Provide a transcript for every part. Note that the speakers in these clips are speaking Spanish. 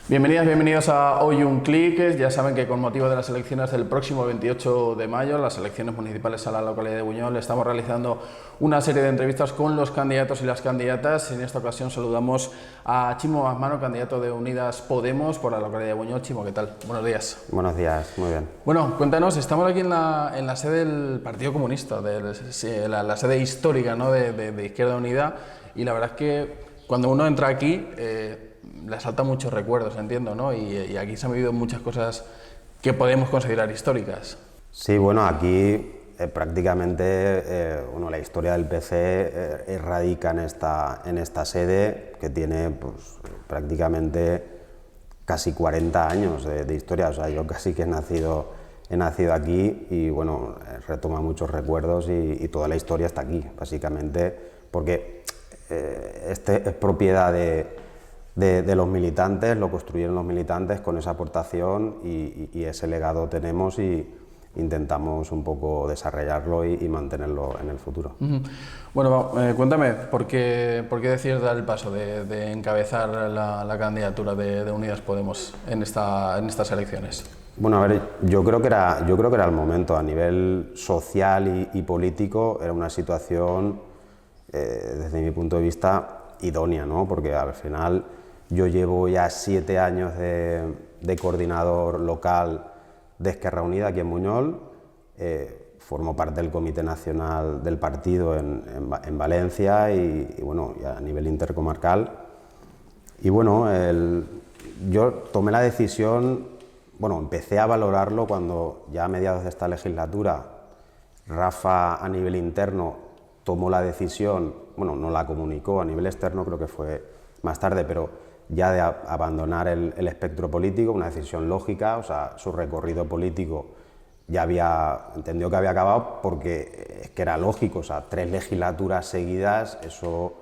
Bienvenidas, bienvenidos a Hoy un Clic. Ya saben que con motivo de las elecciones del próximo 28 de mayo, las elecciones municipales a la localidad de Buñol, estamos realizando una serie de entrevistas con los candidatos y las candidatas. En esta ocasión saludamos a Chimo Masmano, candidato de Unidas Podemos por la localidad de Buñol. Chimo, ¿qué tal? Buenos días. Buenos días, muy bien. Bueno, cuéntanos, estamos aquí en la sede del Partido Comunista, la sede histórica, ¿no?, de Izquierda Unida, y la verdad es que cuando uno entra aquí le saltan muchos recuerdos, entiendo, ¿no? Y aquí se han vivido muchas cosas que podemos considerar históricas. Sí, bueno, aquí prácticamente la historia del PC radica en esta sede que tiene pues, prácticamente casi 40 años de historia. O sea, yo casi que he nacido aquí y bueno, retoma muchos recuerdos y toda la historia está aquí, básicamente, porque este es propiedad de los militantes, lo construyeron los militantes con esa aportación y ese legado tenemos y intentamos un poco desarrollarlo y mantenerlo en el futuro. Bueno, cuéntame, ¿por qué decides dar el paso de encabezar la candidatura de Unidas Podemos en estas elecciones? Bueno, a ver, yo creo que era el momento. A nivel social y político era una situación, desde mi punto de vista, idónea, ¿no? Porque al final yo llevo ya 7 años de coordinador local de Esquerra Unida aquí en Buñol, formo parte del Comité Nacional del Partido en Valencia y bueno, ya a nivel intercomarcal. Y bueno, yo tomé la decisión, bueno, empecé a valorarlo cuando ya a mediados de esta legislatura Rafa a nivel interno tomó la decisión, bueno, no la comunicó, a nivel externo creo que fue más tarde, pero ya de abandonar el espectro político, una decisión lógica. O sea, su recorrido político ya entendió que había acabado porque es que era lógico. O sea, 3 legislaturas seguidas, eso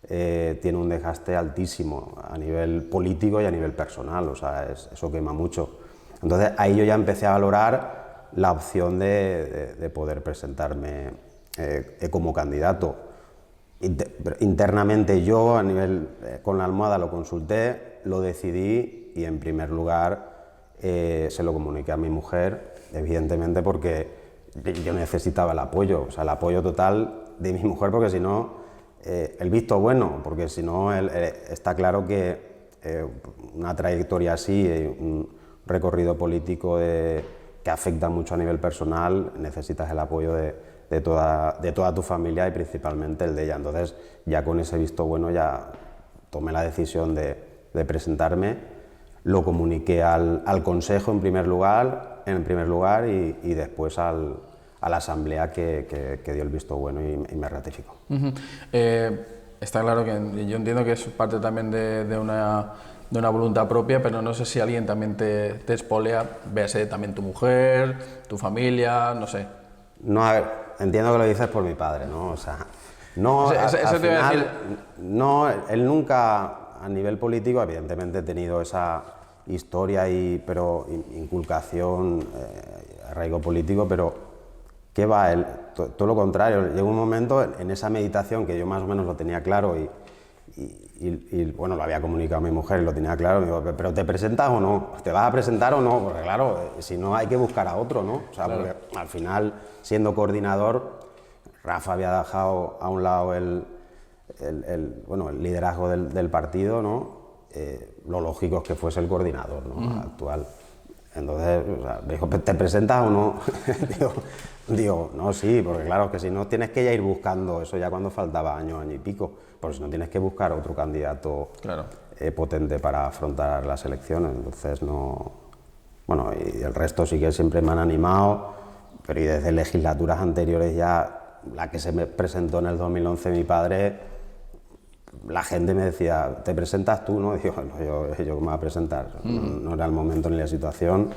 tiene un desgaste altísimo a nivel político y a nivel personal. O sea, eso quema mucho. Entonces ahí yo ya empecé a valorar la opción de poder presentarme como candidato. Internamente yo a nivel con la almohada lo consulté, lo decidí y en primer lugar se lo comuniqué a mi mujer, evidentemente porque yo necesitaba el apoyo, o sea, el apoyo total de mi mujer, porque si no, el visto bueno, porque si no está claro que una trayectoria así, un recorrido político que afecta mucho a nivel personal, necesitas el apoyo de toda tu familia y principalmente el de ella. Entonces, ya con ese visto bueno, ya tomé la decisión de presentarme, lo comuniqué al Consejo en primer lugar y después a la Asamblea que dio el visto bueno y me ratificó. Está claro que yo entiendo que es parte también de una voluntad propia, pero no sé si alguien también te espolea, véase también tu mujer, tu familia, no sé. No, a ver, entiendo que lo dices por mi padre, ¿no? O sea, no, Eso al te iba a final, decir. no, él nunca, a nivel político, evidentemente he tenido esa historia pero inculcación, arraigo político, pero ¿qué va? Él, todo lo contrario, llegó un momento en esa meditación que yo más o menos lo tenía claro y bueno, lo había comunicado a mi mujer y lo tenía claro. Me digo, ¿pero te presentas o no? ¿Te vas a presentar o no? Porque claro, si no hay que buscar a otro, ¿no? O sea, claro. Porque al final, siendo coordinador, Rafa había dejado a un lado el liderazgo del partido, ¿no? Lo lógico es que fuese el coordinador, ¿no? Actual. Entonces, o sea, me dijo, ¿te presentas o no? digo, no, sí, porque claro, que si no tienes que ya ir buscando, eso ya cuando faltaba año y pico, porque si no tienes que buscar otro candidato Claro. Potente para afrontar las elecciones. Entonces no... Bueno, y el resto sí que siempre me han animado, pero y desde legislaturas anteriores ya, la que se me presentó en el 2011 mi padre, la gente me decía, ¿te presentas tú? ¿No? Digo, no, yo me voy a presentar, no era el momento ni la situación.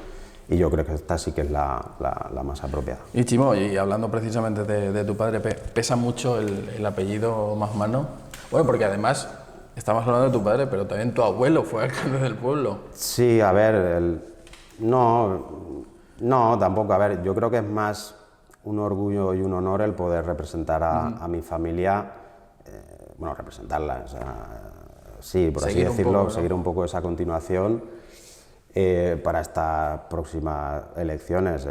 Y yo creo que esta sí que es la más apropiada. Y Chimo, y hablando precisamente de tu padre, ¿pesa mucho el apellido Masmano? Bueno, porque además estamos hablando de tu padre, pero también tu abuelo fue alcalde del pueblo. Sí, a ver, no, tampoco. A ver, yo creo que es más un orgullo y un honor el poder representar a mi familia, bueno, representarla, o sea, sí, por así decirlo, seguir un poco esa continuación para estas próximas elecciones.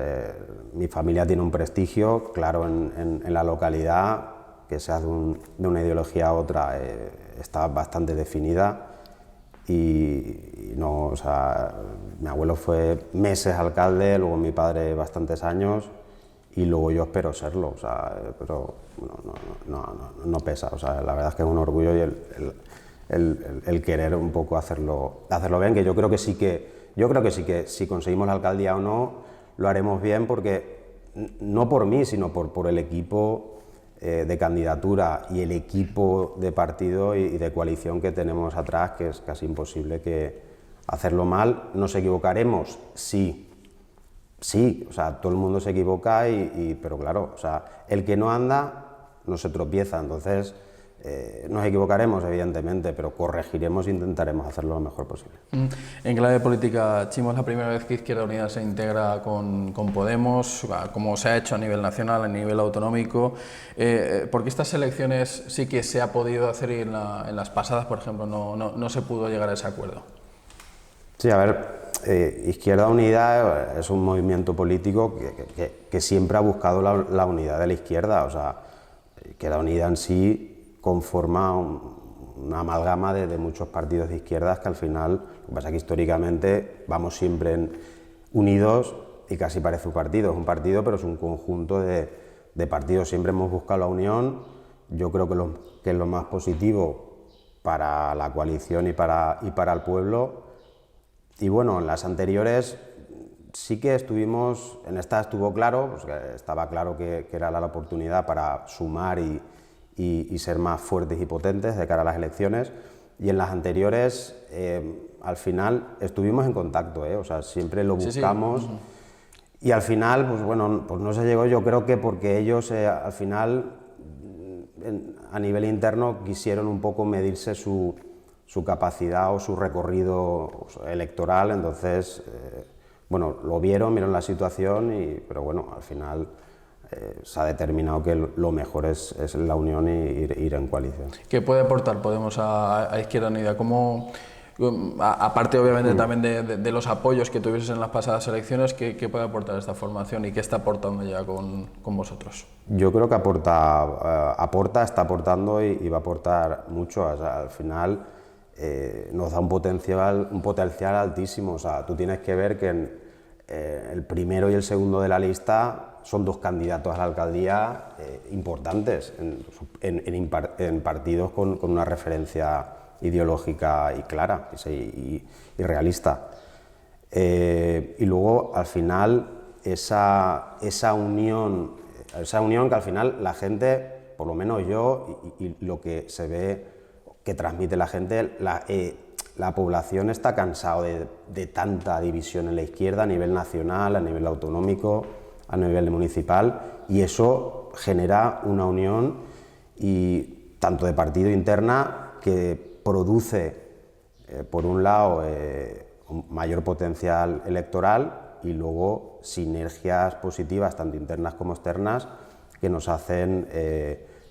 Mi familia tiene un prestigio claro en la localidad, que sea de una ideología a otra, está bastante definida. Y no, o sea, mi abuelo fue meses alcalde, luego mi padre bastantes años, y luego yo espero serlo, o sea, pero no pesa, o sea, la verdad es que es un orgullo y el querer un poco hacerlo bien, que yo creo que sí que si conseguimos la alcaldía o no, lo haremos bien, porque no por mí, sino por el equipo de candidatura y el equipo de partido y de coalición que tenemos atrás, que es casi imposible que hacerlo mal. ¿Nos equivocaremos? Sí, o sea, todo el mundo se equivoca, pero claro, o sea, el que no anda no se tropieza, entonces nos equivocaremos evidentemente, pero corregiremos e intentaremos hacerlo lo mejor posible. En clave política, Chimo, es la primera vez que Izquierda Unida se integra con Podemos, como se ha hecho a nivel nacional, a nivel autonómico, porque estas elecciones sí que se ha podido hacer y en las pasadas, por ejemplo, no se pudo llegar a ese acuerdo. Sí, a ver, Izquierda Unida es un movimiento político que siempre ha buscado la unidad de la izquierda, o sea, Izquierda Unida en sí conforma una amalgama de muchos partidos de izquierdas que al final, lo que pasa es que históricamente vamos siempre unidos y casi parece un partido, pero es un conjunto de partidos, siempre hemos buscado la unión. Yo creo que es lo más positivo para la coalición y para el pueblo. Y bueno, en las anteriores sí que estuvimos, en esta estuvo claro, pues que estaba claro que era la oportunidad para sumar y ser más fuertes y potentes de cara a las elecciones, y en las anteriores al final estuvimos en contacto, o sea, siempre lo buscamos. Sí. Y al final, pues bueno, pues no se llegó, yo creo que porque ellos al final a nivel interno quisieron un poco medirse su capacidad o su recorrido electoral, entonces bueno, vieron la situación, pero bueno, al final se ha determinado que lo mejor es la unión y ir en coalición. ¿Qué puede aportar Podemos a Izquierda Unida? ¿Cómo, aparte obviamente también de los apoyos que tuvieses en las pasadas elecciones, ¿qué puede aportar esta formación y qué está aportando ya con vosotros? Yo creo que está aportando y va a aportar mucho. O sea, al final nos da un potencial altísimo. O sea, tú tienes que ver que el primero y el segundo de la lista son dos candidatos a la alcaldía importantes en partidos con una referencia ideológica y clara y realista. Y luego, al final, esa unión que al final la gente, por lo menos yo, y lo que se ve que transmite la gente, la población está cansado de tanta división en la izquierda a nivel nacional, a nivel autonómico, a nivel municipal, y eso genera una unión y tanto de partido interna que produce, por un lado, un mayor potencial electoral y luego sinergias positivas, tanto internas como externas, que nos hacen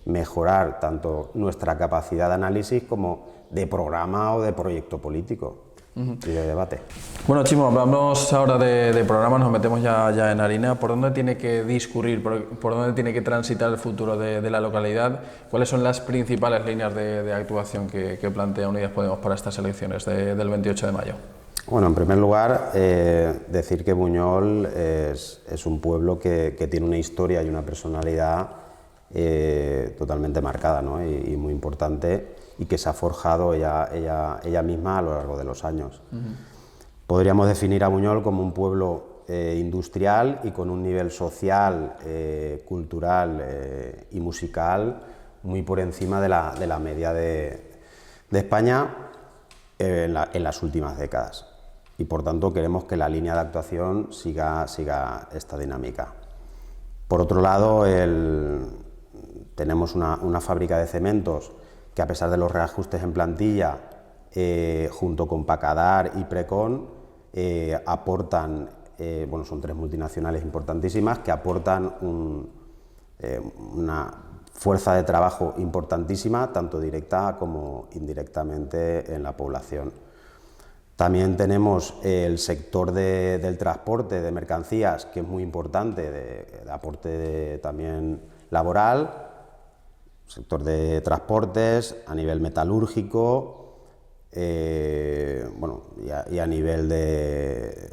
mejorar tanto nuestra capacidad de análisis como de programa o de proyecto político y de debate. Bueno, Chimo, hablamos ahora de programa, nos metemos ya en harina. ¿Por dónde tiene que discurrir, por dónde tiene que transitar el futuro de la localidad? ¿Cuáles son las principales líneas de actuación que plantea Unidas Podemos para estas elecciones del 28 de mayo? Bueno, en primer lugar, decir que Buñol es un pueblo que tiene una historia y una personalidad totalmente marcada, ¿no? y muy importante, y que se ha forjado ella misma a lo largo de los años. Podríamos definir a Buñol como un pueblo industrial y con un nivel social, cultural y musical muy por encima de la media de España en las últimas décadas. Y por tanto queremos que la línea de actuación siga esta dinámica. Por otro lado, tenemos una fábrica de cementos que, a pesar de los reajustes en plantilla, junto con Pacadar y Precon, aportan, son tres multinacionales importantísimas que aportan una fuerza de trabajo importantísima, tanto directa como indirectamente en la población. También tenemos el sector del transporte de mercancías, que es muy importante, de aporte también laboral, sector de transportes, a nivel metalúrgico, bueno, y a nivel de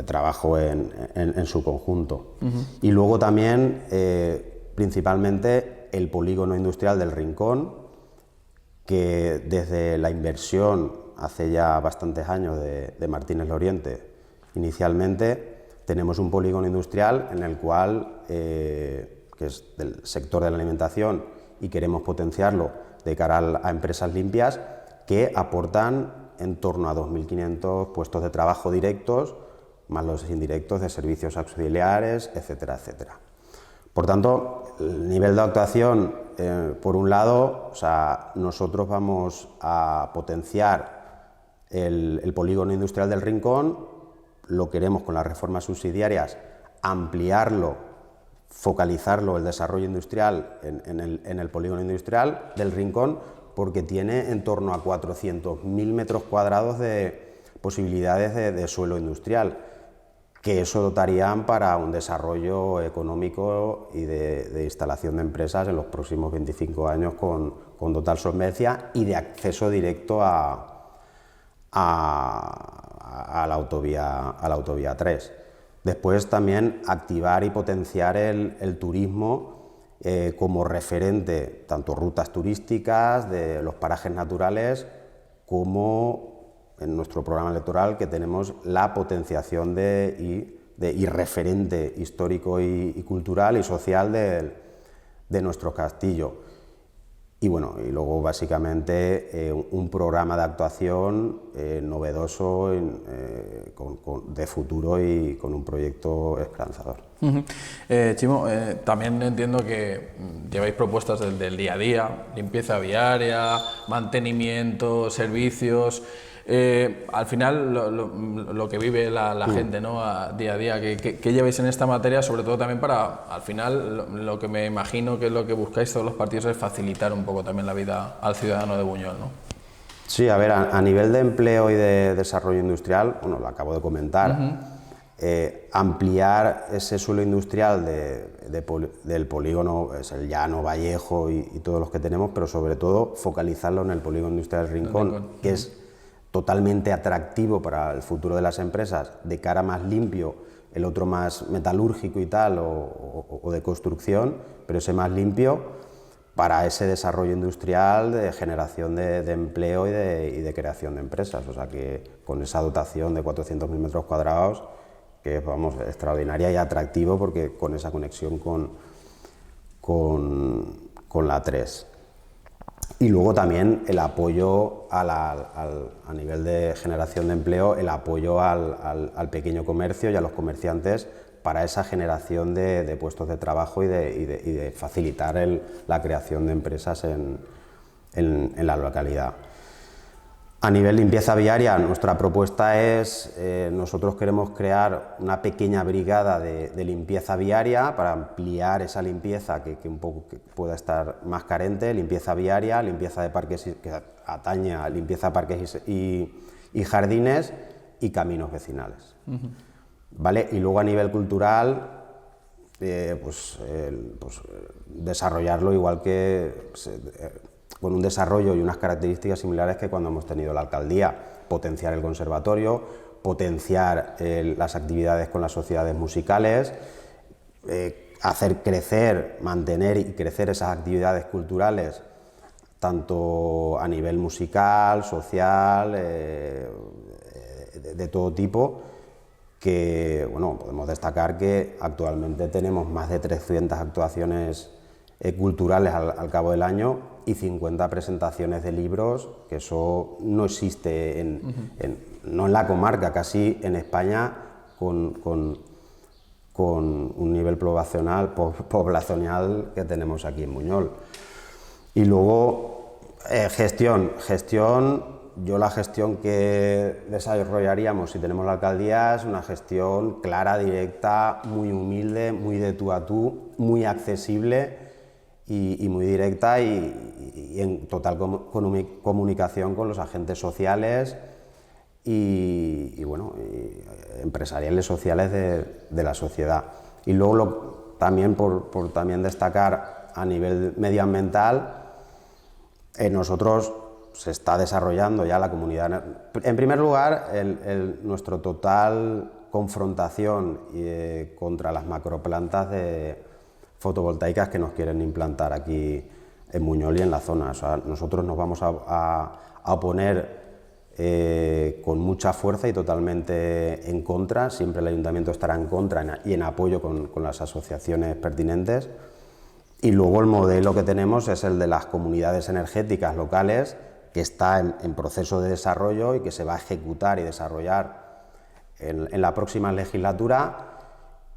trabajo en su conjunto. Y luego también, principalmente, el polígono industrial del Rincón, que desde la inversión hace ya bastantes años de Martínez Loriente, inicialmente tenemos un polígono industrial en el cual, que es del sector de la alimentación, y queremos potenciarlo de cara a empresas limpias que aportan en torno a 2.500 puestos de trabajo directos, más los indirectos de servicios auxiliares, etcétera, etcétera. Por tanto, el nivel de actuación, por un lado, o sea, nosotros vamos a potenciar el polígono industrial del Rincón, lo queremos con las reformas subsidiarias, ampliarlo, focalizarlo, el desarrollo industrial en el polígono industrial del Rincón, porque tiene en torno a 400.000 metros cuadrados de posibilidades de suelo industrial, que eso dotarían para un desarrollo económico y de instalación de empresas en los próximos 25 años con total solvencia y de acceso directo a la autovía 3. Después también activar y potenciar el turismo como referente, tanto rutas turísticas de los parajes naturales como en nuestro programa electoral, que tenemos la potenciación y referente histórico y cultural y social de nuestro castillo. Y bueno, y luego básicamente un programa de actuación novedoso, de futuro y con un proyecto esperanzador. Chimo, también entiendo que lleváis propuestas del día a día, limpieza viaria, mantenimiento, servicios. Al final lo que vive la gente, ¿no? Día a día, ¿qué lleváis en esta materia? Sobre todo también para, al final, lo que me imagino que es lo que buscáis todos los partidos es facilitar un poco también la vida al ciudadano de Buñol, ¿no? Sí, a ver, a nivel de empleo y de desarrollo industrial, bueno, lo acabo de comentar, ampliar ese suelo industrial del polígono, es el Llano, Vallejo y todos los que tenemos, pero sobre todo focalizarlo en el polígono industrial del Rincón, que es totalmente atractivo para el futuro de las empresas, de cara más limpio, el otro más metalúrgico y tal, o de construcción, pero ese más limpio para ese desarrollo industrial de generación de empleo y de creación de empresas. O sea que con esa dotación de 400.000 metros cuadrados, que es, vamos, extraordinaria y atractivo, porque con esa conexión con la 3. Y luego también el apoyo a nivel de generación de empleo, el apoyo al pequeño comercio y a los comerciantes para esa generación de puestos de trabajo y de facilitar la creación de empresas en la localidad. A nivel limpieza viaria, nuestra propuesta es, nosotros queremos crear una pequeña brigada de limpieza viaria para ampliar esa limpieza que un poco pueda estar más carente, limpieza viaria, limpieza de parques, que atañe a limpieza de parques y jardines y caminos vecinales. ¿Vale? Y luego a nivel cultural, desarrollarlo igual que... con un desarrollo y unas características similares que cuando hemos tenido la alcaldía, potenciar el conservatorio, potenciar las actividades con las sociedades musicales, hacer crecer, mantener y crecer esas actividades culturales, tanto a nivel musical, social, de todo tipo, que bueno, podemos destacar que actualmente tenemos más de 300 actuaciones culturales al cabo del año y 50 presentaciones de libros, que eso no existe no en la comarca, casi en España, con un nivel poblacional que tenemos aquí en Buñol. Y luego gestión yo la gestión que desarrollaríamos si tenemos la alcaldía es una gestión clara, directa, muy humilde, muy de tú a tú, muy accesible y muy directa y en total comunicación con los agentes sociales y empresariales sociales de la sociedad. Y luego también por también destacar a nivel medioambiental, nosotros se está desarrollando ya la comunidad. En primer lugar, nuestro total confrontación contra las macroplantas de fotovoltaicas que nos quieren implantar aquí en Buñol y en la zona. O sea, nosotros nos vamos a oponer con mucha fuerza y totalmente en contra. Siempre el ayuntamiento estará en contra y en apoyo con las asociaciones pertinentes. Y luego el modelo que tenemos es el de las comunidades energéticas locales, que está en proceso de desarrollo y que se va a ejecutar y desarrollar en la próxima legislatura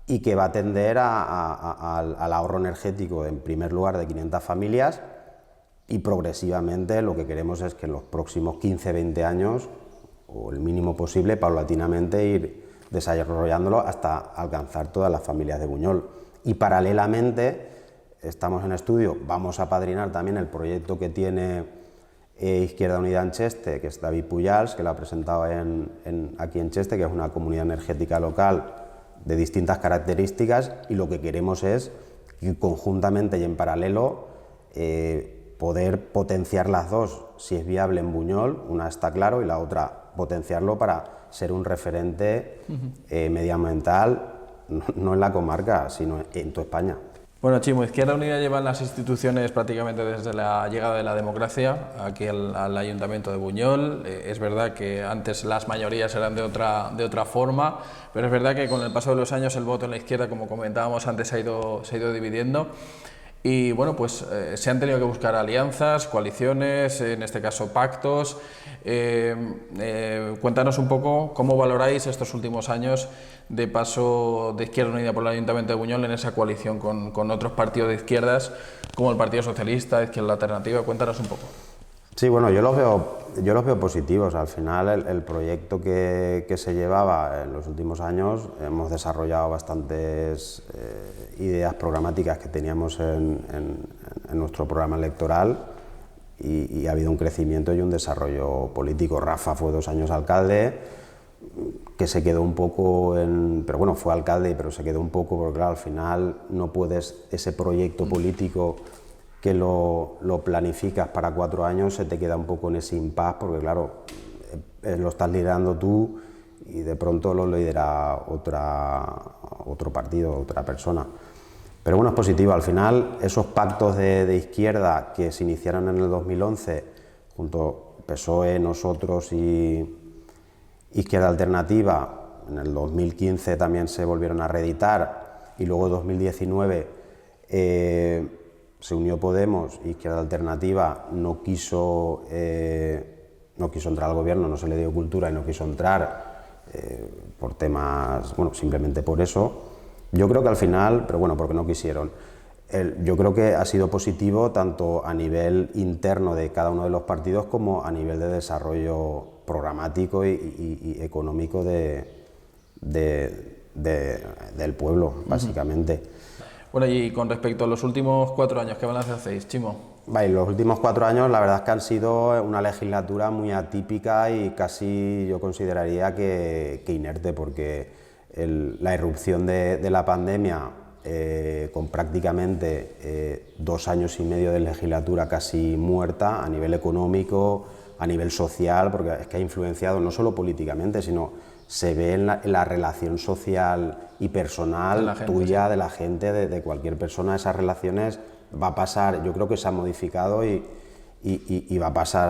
y que va a tender al ahorro energético, en primer lugar, de 500 familias y progresivamente lo que queremos es que en los próximos 15-20 años, o el mínimo posible, paulatinamente ir desarrollándolo hasta alcanzar todas las familias de Buñol. Y paralelamente, estamos en estudio, vamos a padrinar también el proyecto que tiene Izquierda Unida en Cheste, que es David Pujals, que lo ha presentado aquí en Cheste, que es una comunidad energética local de distintas características, y lo que queremos es que conjuntamente y en paralelo poder potenciar las dos, si es viable en Buñol, una está claro, y la otra potenciarlo para ser un referente medioambiental, no en la comarca, sino en toda España. Bueno, Chimo, Izquierda Unida lleva en las instituciones prácticamente desde la llegada de la democracia aquí al Ayuntamiento de Buñol. Es verdad que antes las mayorías eran de otra forma, pero es verdad que con el paso de los años el voto en la izquierda, como comentábamos antes, se ha ido dividiendo. Y bueno, pues se han tenido que buscar alianzas, coaliciones, en este caso pactos. Cuéntanos un poco cómo valoráis estos últimos años de paso de Izquierda Unida por el Ayuntamiento de Buñol en esa coalición con otros partidos de izquierdas, como el Partido Socialista, Izquierda Alternativa. Cuéntanos un poco. Sí, bueno, yo los veo positivos. Al final, el proyecto que se llevaba en los últimos años, hemos desarrollado bastantes ideas programáticas que teníamos en nuestro programa electoral y ha habido un crecimiento y un desarrollo político. Rafa fue 2 años alcalde, que se quedó un poco pero bueno, fue alcalde, pero se quedó un poco, porque claro, al final no puedes, ese proyecto político que lo planificas para 4 años, se te queda un poco en ese impasse, porque claro, lo estás liderando tú y de pronto lo lidera otro partido, otra persona. Pero bueno, es positivo. Al final, esos pactos de izquierda que se iniciaron en el 2011, junto PSOE, nosotros y Izquierda Alternativa, en el 2015 también se volvieron a reeditar, y luego en 2019 se unió Podemos, Izquierda Alternativa no quiso entrar al gobierno, no se le dio cultura y no quiso entrar por temas, bueno, simplemente por eso. Yo creo que al final, pero bueno, porque no quisieron. Yo creo que ha sido positivo tanto a nivel interno de cada uno de los partidos como a nivel de desarrollo programático y económico del pueblo, básicamente. Bueno, y con respecto a los últimos 4 años, ¿qué balance hacéis, Chimo? Los últimos 4 años la verdad es que han sido una legislatura muy atípica y casi yo consideraría que inerte, porque la irrupción de la pandemia, con prácticamente 2 años y medio de legislatura casi muerta a nivel económico, a nivel social, porque es que ha influenciado no solo políticamente, sino se ve en la relación social y personal tuya, de la gente, de cualquier persona. Esas relaciones va a pasar, yo creo que se han modificado y va a pasar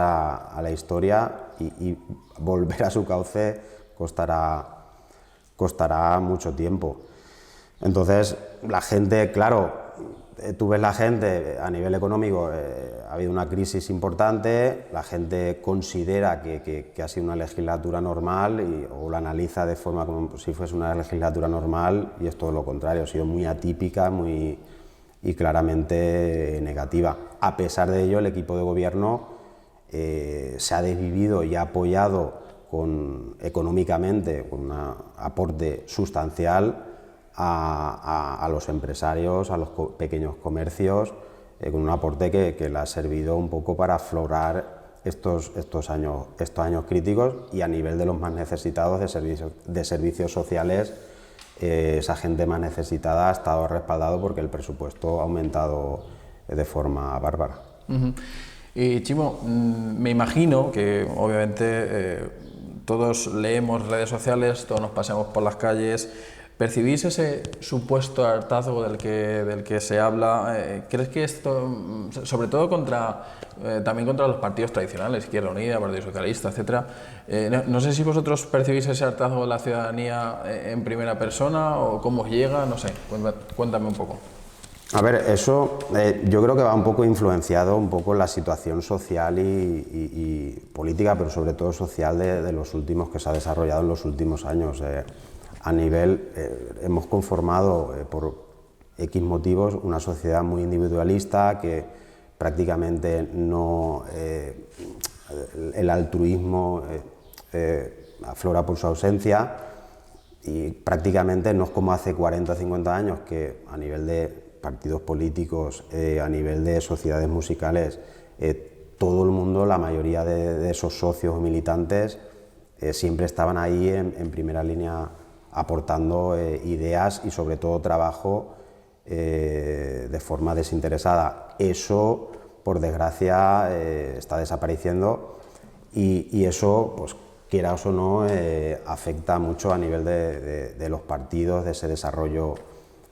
a la historia, y volver a su cauce costará mucho tiempo. Entonces, la gente, claro, tú ves la gente a nivel económico, ha habido una crisis importante, la gente considera que ha sido una legislatura normal o la analiza de forma como si fuese una legislatura normal, y es todo lo contrario, ha sido muy atípica y claramente negativa. A pesar de ello, el equipo de gobierno se ha desvivido y ha apoyado económicamente con un aporte sustancial a los empresarios, a los pequeños comercios, con un aporte que le ha servido un poco para aflorar estos años críticos, y a nivel de los más necesitados de servicios sociales, esa gente más necesitada ha estado respaldado porque el presupuesto ha aumentado de forma bárbara. Y Chimo, me imagino que obviamente todos leemos redes sociales, todos nos paseamos por las calles. ¿Percibís ese supuesto hartazgo del que se habla? ¿Crees que esto, sobre todo también contra los partidos tradicionales, Izquierda Unida, Partido Socialista, etcétera, no sé si vosotros percibís ese hartazgo de la ciudadanía en primera persona o cómo os llega? No sé, cuéntame un poco. A ver, eso yo creo que va un poco influenciado un poco en la situación social y política, pero sobre todo social de los últimos, que se ha desarrollado en los últimos años. A nivel, hemos conformado por X motivos una sociedad muy individualista, que prácticamente no, el altruismo aflora por su ausencia, y prácticamente no es como hace 40 o 50 años, que a nivel de partidos políticos, a nivel de sociedades musicales, todo el mundo, la mayoría de esos socios o militantes siempre estaban ahí en primera línea, aportando ideas y sobre todo trabajo de forma desinteresada. Eso, por desgracia, está desapareciendo, y eso, pues quieras o no, afecta mucho a nivel de los partidos, de ese desarrollo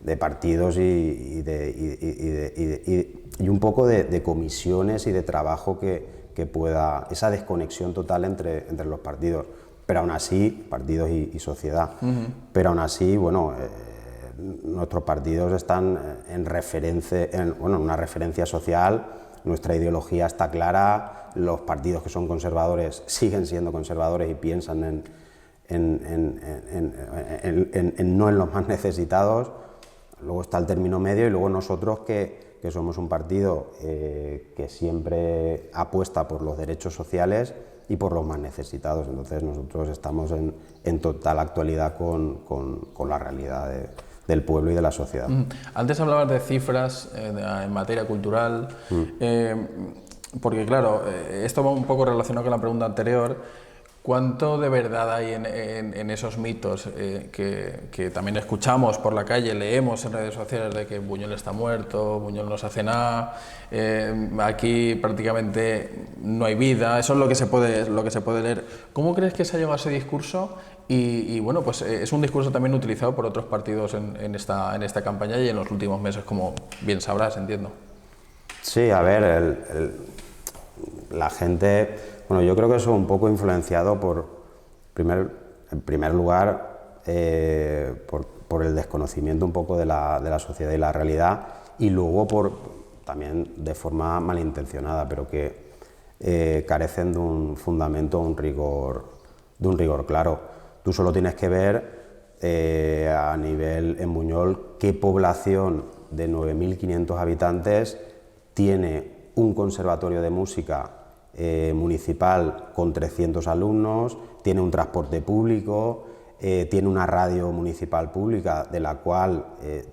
de partidos y un poco de comisiones y de trabajo que pueda, esa desconexión total entre los partidos. Pero aún así, partidos y sociedad, pero aún así, bueno, nuestros partidos están en una referencia social, nuestra ideología está clara, los partidos que son conservadores siguen siendo conservadores y piensan no en los más necesitados. Luego está el término medio, y luego nosotros que somos un partido que siempre apuesta por los derechos sociales y por los más necesitados. Entonces nosotros estamos en total actualidad con la realidad del pueblo y de la sociedad. Antes hablabas de cifras en materia cultural, porque claro, esto va un poco relacionado con la pregunta anterior. ¿Cuánto de verdad hay en esos mitos que también escuchamos por la calle, leemos en redes sociales, de que Buñuel está muerto, Buñuel no se hace nada, aquí prácticamente no hay vida? Eso es lo que se puede leer. ¿Cómo crees que se ha llegado a ese discurso? Y bueno, pues es un discurso también utilizado por otros partidos en esta campaña y en los últimos meses, como bien sabrás, entiendo. Sí, a ver, la gente... Bueno, yo creo que eso es un poco influenciado en primer lugar, por el desconocimiento un poco de la sociedad y la realidad, y luego también de forma malintencionada, pero que carecen de un fundamento, de un rigor claro. Tú solo tienes que ver a nivel en Buñol qué población de 9.500 habitantes tiene un conservatorio de música municipal con 300 alumnos, tiene un transporte público, tiene una radio municipal pública, de la cual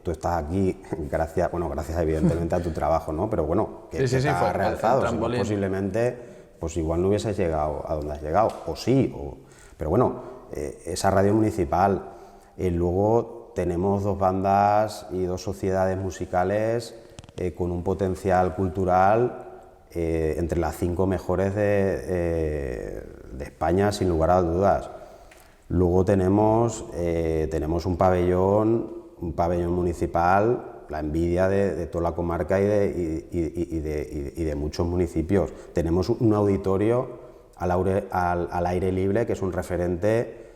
tú estás aquí gracias evidentemente a tu trabajo, ¿no? Pero bueno, que te ha realzado, si no, posiblemente pues igual no hubieses llegado a donde has llegado, o sí, pero bueno, esa radio municipal. Luego tenemos 2 bandas y 2 sociedades musicales con un potencial cultural entre las 5 mejores de España, sin lugar a dudas. Luego tenemos un pabellón municipal, la envidia de toda la comarca y de muchos municipios. Tenemos un auditorio al aire libre, que es un referente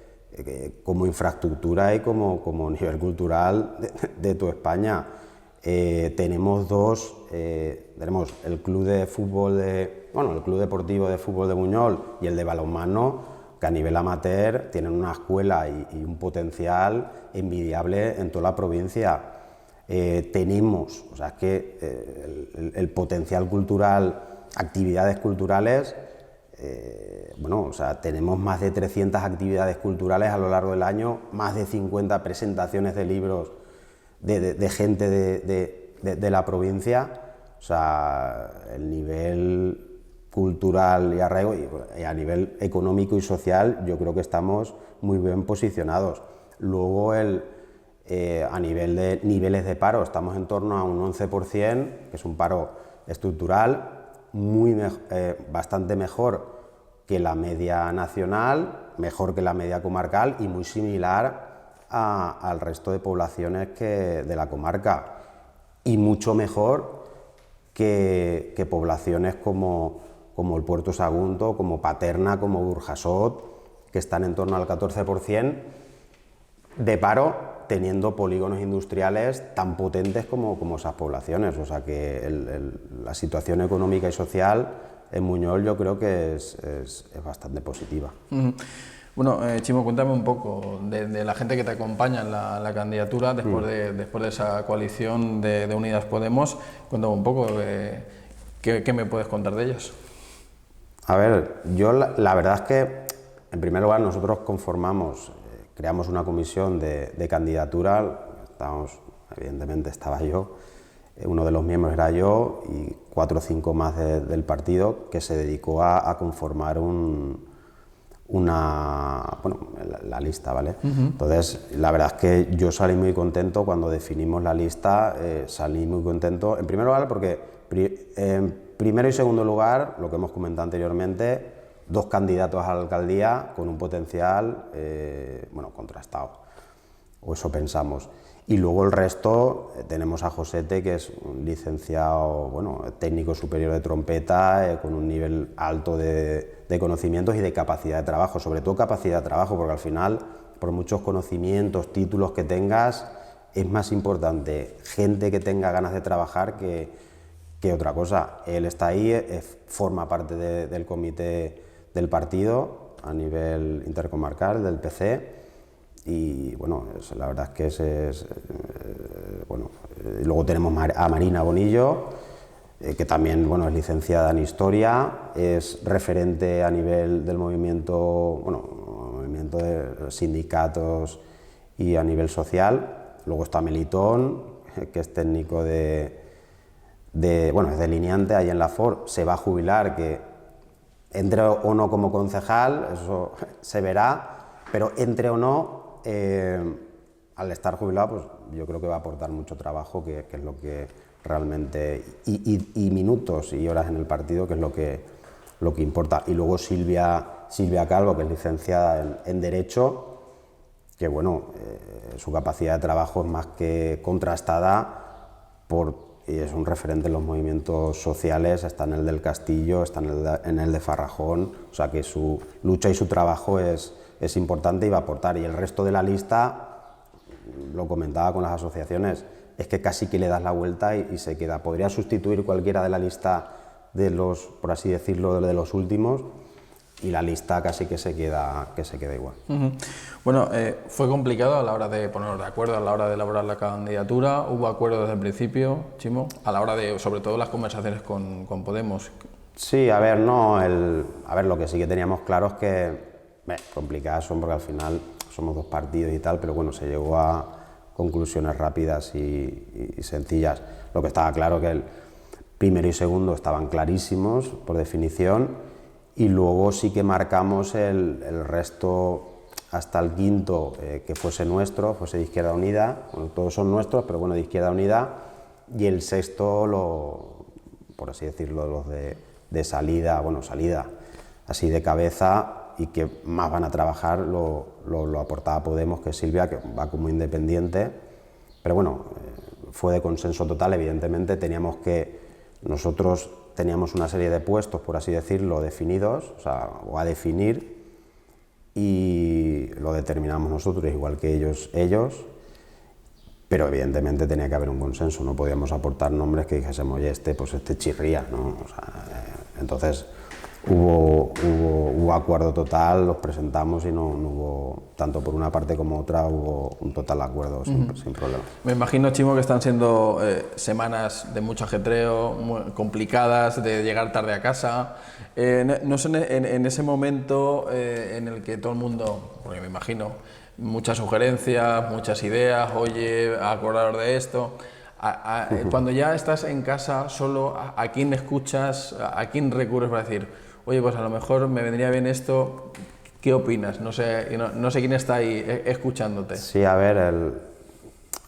como infraestructura y como nivel cultural de toda España. Tenemos el club de fútbol el club deportivo de fútbol de Buñol y el de balonmano, que a nivel amateur tienen una escuela y un potencial envidiable en toda la provincia. Tenemos, o sea, que el potencial cultural, actividades culturales, bueno, o sea, tenemos más de 300 actividades culturales a lo largo del año, más de 50 presentaciones de libros de gente de la provincia. O sea, el nivel cultural y arraigo y a nivel económico y social yo creo que estamos muy bien posicionados. Luego a nivel de niveles de paro estamos en torno a un 11%, que es un paro estructural, bastante mejor que la media nacional, mejor que la media comarcal y muy similar al resto de poblaciones de la comarca, y mucho mejor que poblaciones como el Puerto Sagunto, como Paterna, como Burjasot, que están en torno al 14% de paro, teniendo polígonos industriales tan potentes como esas poblaciones. O sea que la situación económica y social en Buñol yo creo que es bastante positiva. Bueno, Chimo, cuéntame un poco de la gente que te acompaña en la candidatura después de esa coalición de Unidas Podemos. Cuéntame un poco, ¿qué me puedes contar de ellos? A ver, yo la verdad es que, en primer lugar, nosotros creamos una comisión de candidatura. Evidentemente estaba yo, uno de los miembros era yo y 4 o 5 más del partido, que se dedicó a conformar la lista, ¿vale? Entonces, la verdad es que yo salí muy contento cuando definimos la lista, salí muy contento, en primer lugar porque, en primero y segundo lugar, lo que hemos comentado anteriormente, 2 candidatos a la alcaldía con un potencial, contrastado, o eso pensamos. Y luego el resto, tenemos a Josete, que es un licenciado, técnico superior de trompeta, con un nivel alto de conocimientos y de capacidad de trabajo, sobre todo capacidad de trabajo, porque al final, por muchos conocimientos, títulos que tengas, es más importante gente que tenga ganas de trabajar que otra cosa. Él está ahí, forma parte del comité del partido a nivel intercomarcal, del PC. Y la verdad es que luego tenemos a Marina Bonillo, que también es licenciada en Historia, es referente a nivel del movimiento de sindicatos y a nivel social. Luego está Melitón, que es técnico es delineante ahí en la FOR, se va a jubilar, que entre o no como concejal, eso se verá, pero entre o no, al estar jubilado, pues yo creo que va a aportar mucho trabajo, que es lo que realmente, y minutos y horas en el partido, que es lo que importa. Y luego Silvia Calvo, que es licenciada en Derecho, que su capacidad de trabajo es más que contrastada y es un referente en los movimientos sociales, está en el del Castillo, está en el de Farrajón, o sea que su lucha y su trabajo es importante y va a aportar. Y el resto de la lista, lo comentaba con las asociaciones, es que casi que le das la vuelta y se queda. Podría sustituir cualquiera de la lista de los, por así decirlo, de los últimos, y la lista casi que se queda igual. Bueno, fue complicado a la hora de ponernos de acuerdo, a la hora de elaborar la candidatura. ¿Hubo acuerdo desde el principio, Chimo? A la hora de, sobre todo, las conversaciones con Podemos. Sí, a ver, lo que sí que teníamos claro es que complicadas son, porque al final somos 2 partidos y tal, pero se llegó a conclusiones rápidas y sencillas. Lo que estaba claro que el primero y segundo estaban clarísimos por definición, y luego sí que marcamos el resto hasta el quinto, que fuese nuestro, fuese de Izquierda Unida. Todos son nuestros, pero de Izquierda Unida, y el sexto, por así decirlo, los de salida, salida así de cabeza, y que más van a trabajar, lo aportaba Podemos, que es Silvia, que va como independiente, pero fue de consenso total. Evidentemente nosotros teníamos una serie de puestos, por así decirlo, definidos, o a definir, y lo determinamos nosotros, igual que ellos, pero evidentemente tenía que haber un consenso, no podíamos aportar nombres que dijésemos, oye, este chirría, ¿no? Entonces, hubo acuerdo total, los presentamos y no hubo, tanto por una parte como otra, hubo un total acuerdo sin problema. Me imagino, Chimo, que están siendo semanas de mucho ajetreo, muy complicadas, de llegar tarde a casa. No sé, en ese momento en el que todo el mundo, porque me imagino, muchas sugerencias, muchas ideas, oye, acordaros de esto. Cuando ya estás en casa solo, ¿a quién escuchas? ¿A quién recurres para decir, oye, pues a lo mejor me vendría bien esto? ¿Qué opinas? No sé quién está ahí escuchándote. Sí, a ver,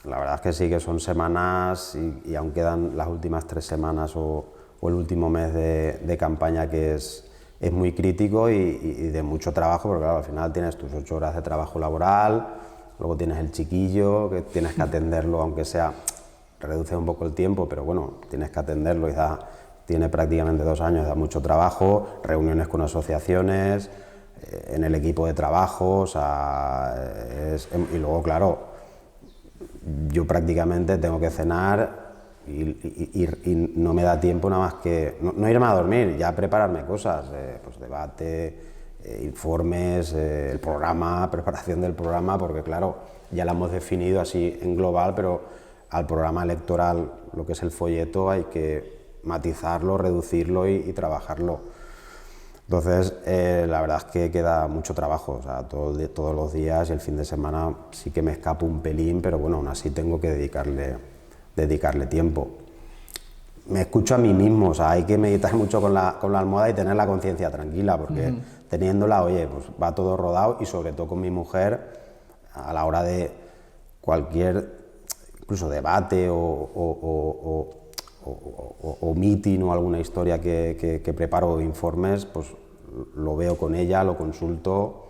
la verdad es que sí, que son semanas y aún quedan las últimas 3 semanas o el último mes de campaña que es muy crítico y de mucho trabajo, porque claro, al final tienes tus 8 horas de trabajo laboral, luego tienes el chiquillo, que tienes que atenderlo, aunque sea, reduce un poco el tiempo, pero bueno, tienes que atenderlo y tiene prácticamente 2 años, da mucho trabajo, reuniones con asociaciones, en el equipo de trabajo, o sea, y luego, claro, yo prácticamente tengo que cenar y no me da tiempo nada más que, no irme a dormir, ya prepararme cosas, pues debate, informes, el programa, preparación del programa, porque claro, ya lo hemos definido así en global, pero al programa electoral, lo que es el folleto, hay que matizarlo, reducirlo y trabajarlo. Entonces, la verdad es que queda mucho trabajo, o sea, todos los días y el fin de semana sí que me escapo un pelín, pero bueno, aún así tengo que dedicarle tiempo. Me escucho a mí mismo, o sea, hay que meditar mucho con la almohada y tener la conciencia tranquila, porque teniéndola, oye, pues va todo rodado, y sobre todo con mi mujer, a la hora de cualquier, incluso debate o meeting o alguna historia que preparo, informes, pues lo veo con ella, lo consulto,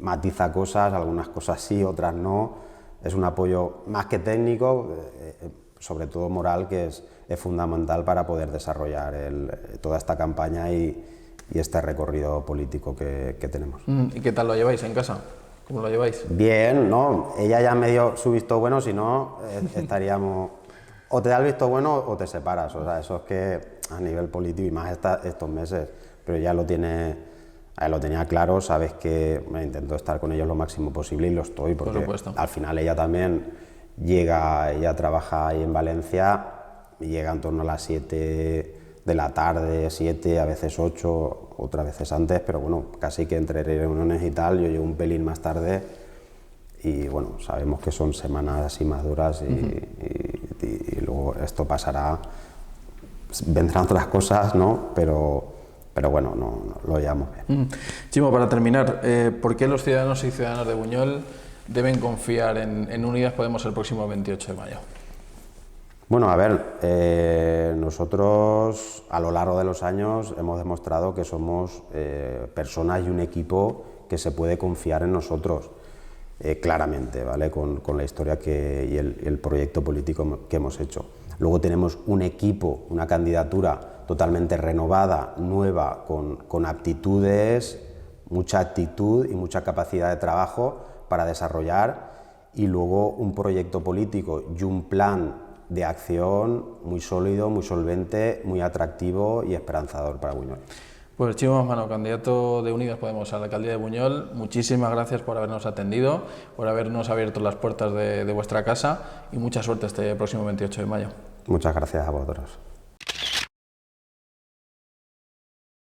matiza cosas, algunas cosas sí, otras no. Es un apoyo más que técnico, sobre todo moral, que es fundamental para poder desarrollar toda esta campaña y este recorrido político que tenemos. ¿Y qué tal lo lleváis en casa? ¿Cómo lo lleváis? Bien, ¿no? Ella ya me dio su visto bueno, si no, estaríamos... O te da el visto bueno o te separas, o sea, eso es que a nivel político, y más estos meses, pero ya lo tenía claro, sabes que intento estar con ellos lo máximo posible y lo estoy, porque al final ella también ella trabaja ahí en Valencia y llega en torno a las 7 de la tarde, 7, a veces 8, otras veces antes, pero bueno, casi que entre reuniones y tal, yo llego un pelín más tarde y bueno, sabemos que son semanas así más duras y luego esto pasará, vendrán otras cosas, ¿no? Pero bueno, no lo llevamos bien. Chimo, para terminar, ¿por qué los ciudadanos y ciudadanas de Buñol deben confiar en Unidas Podemos el próximo 28 de mayo? Bueno, a ver, nosotros a lo largo de los años hemos demostrado que somos personas y un equipo que se puede confiar en nosotros, claramente, ¿vale? Con la historia y el proyecto político que hemos hecho. Luego tenemos un equipo, una candidatura totalmente renovada, nueva, con aptitudes, mucha actitud y mucha capacidad de trabajo para desarrollar, y luego un proyecto político y un plan de acción muy sólido, muy solvente, muy atractivo y esperanzador para Buñol. Pues Chimo Masmano, candidato de Unidas Podemos a la alcaldía de Buñol, muchísimas gracias por habernos atendido, por habernos abierto las puertas de vuestra casa, y mucha suerte este próximo 28 de mayo. Muchas gracias a vosotros.